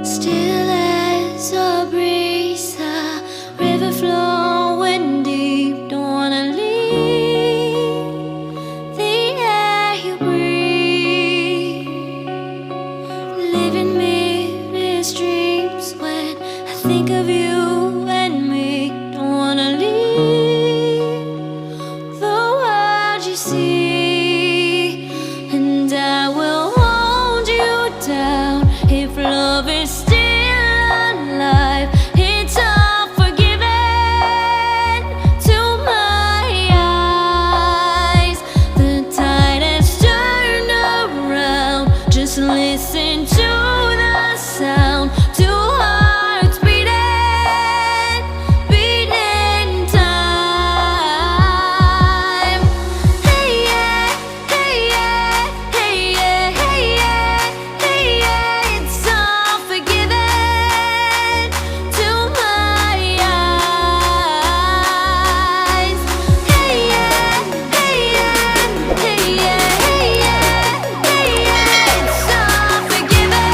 Still as a breeze, a river flowing deep. Don't wanna leave the air you breathe. Living mirrors dreams when I think of you and me. Don't wanna leave the world you see, and I will hold you down if love is still alive. It's all forgiven to my eyes. The tide has turned around. Just listen to the sound. Two hearts beating, beating time. Hey yeah, hey yeah, hey yeah, hey yeah, hey yeah. It's all forgiven to my eyes. Hey yeah, hey yeah, hey yeah, hey yeah, hey yeah. It's all forgiven.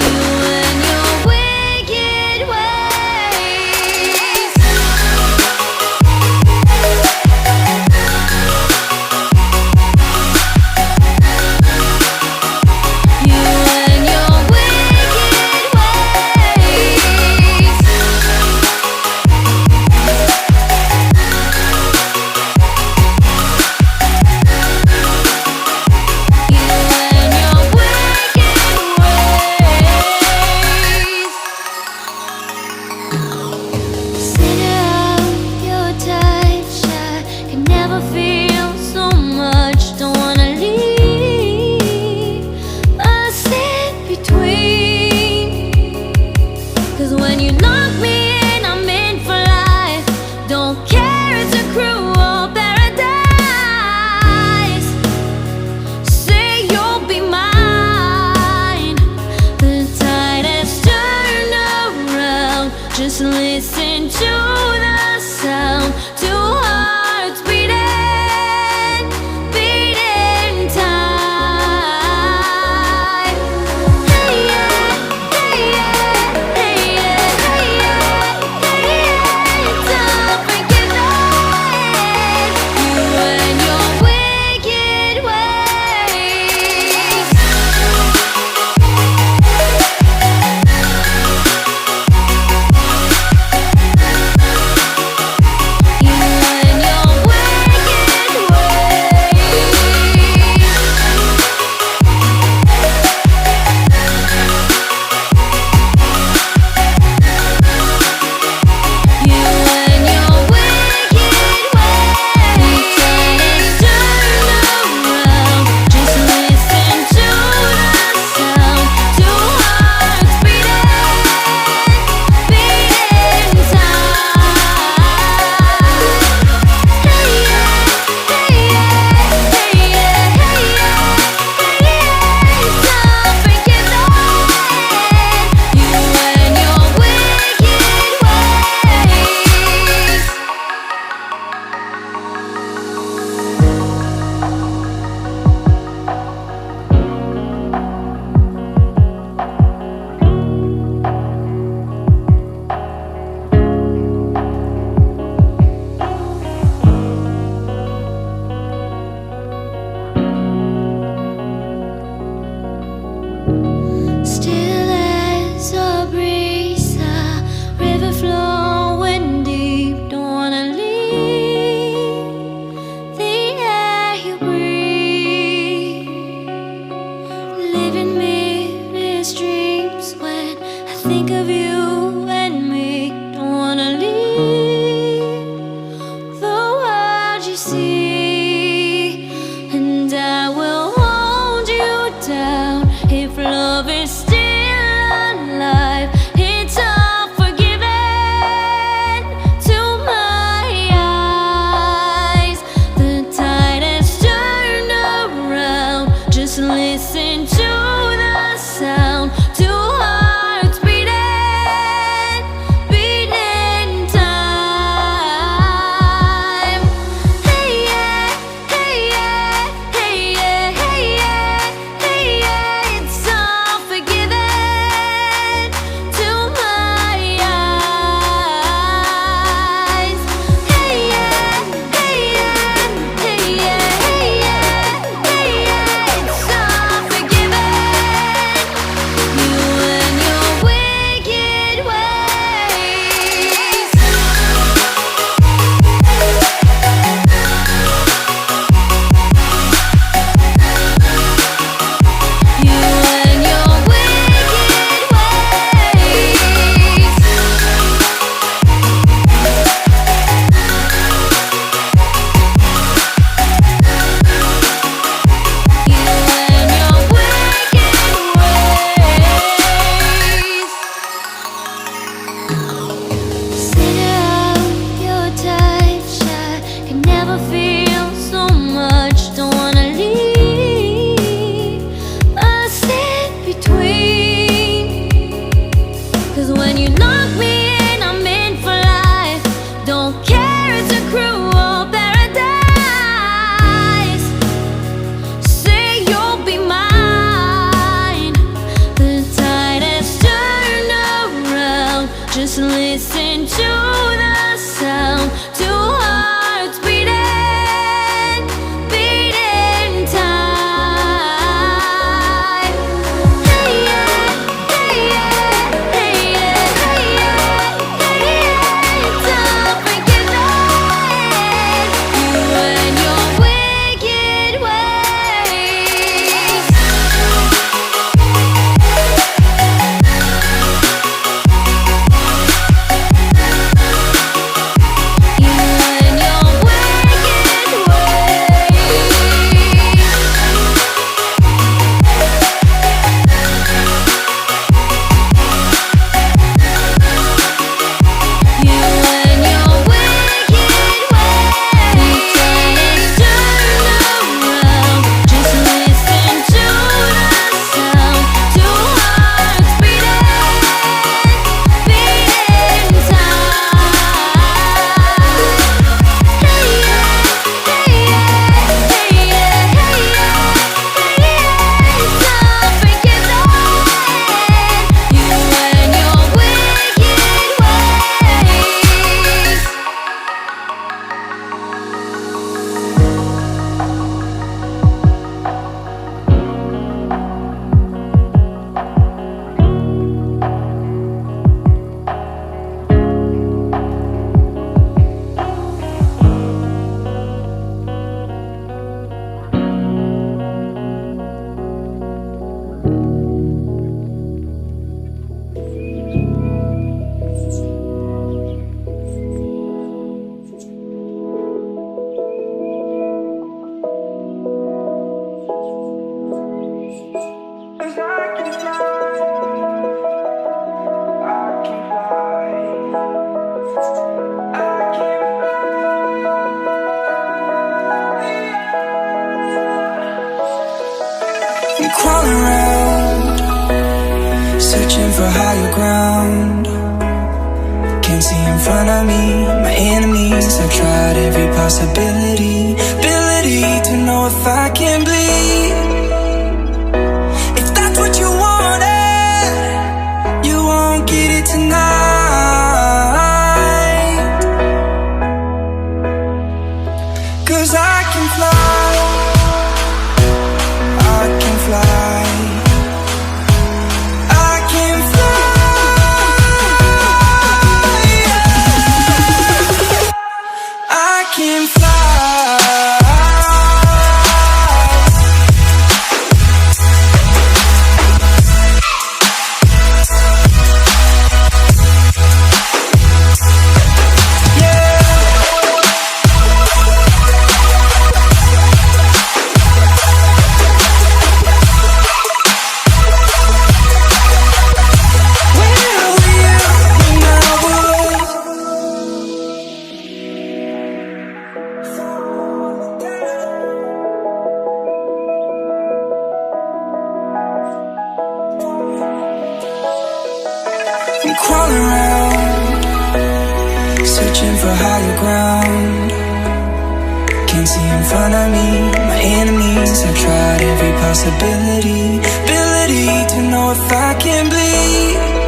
You and your wicked ways. You and your wicked ways. You and your wicked ways. Center of your touch, I can never feel so much. Don't wanna leave us in between. 'Cause when you lock me in, I'm in for life. Don't care, it's a cruel paradise. Say you'll be mine. The tide has turned around. Just listen to the sound. Two hearts beating, beating time. Hey yeah, hey yeah, hey yeah, hey yeah, hey yeah. It's all forgiven. You and your wicked ways. You and your wicked ways. You and your wicked ways. Turn around. Just listen to the sound. Two hearts beating, beating time. Hey yeah, hey yeah, hey yeah, hey yeah, hey yeah. It's all forgiven. You and your wicked ways. Still as a breeze, a river flowing deep. Don't wanna leave the air you breathe. Living mirrors dreams when I think of you and me. Don't wanna leave the world you see, and I will hold you down if love is still alive. It's all forgiven to my eyes. The tide has turned around. Just listen to the sound. Two hearts beating, beating time. Hey yeah, hey yeah, hey yeah, hey yeah, hey yeah. It's all forgiven. crawling around, searching for higher ground. Can't see in front of me, my enemies. I've tried every possibility, ability to know if I can bleed. If that's what you wanted, you won't get it tonight. 'Cause I can fly, I can fly, I can fly, I can fly. I'm crawling around, searching for higher ground. Can't see in front of me, my enemies. I've tried every possibility, ability to know if I can bleed.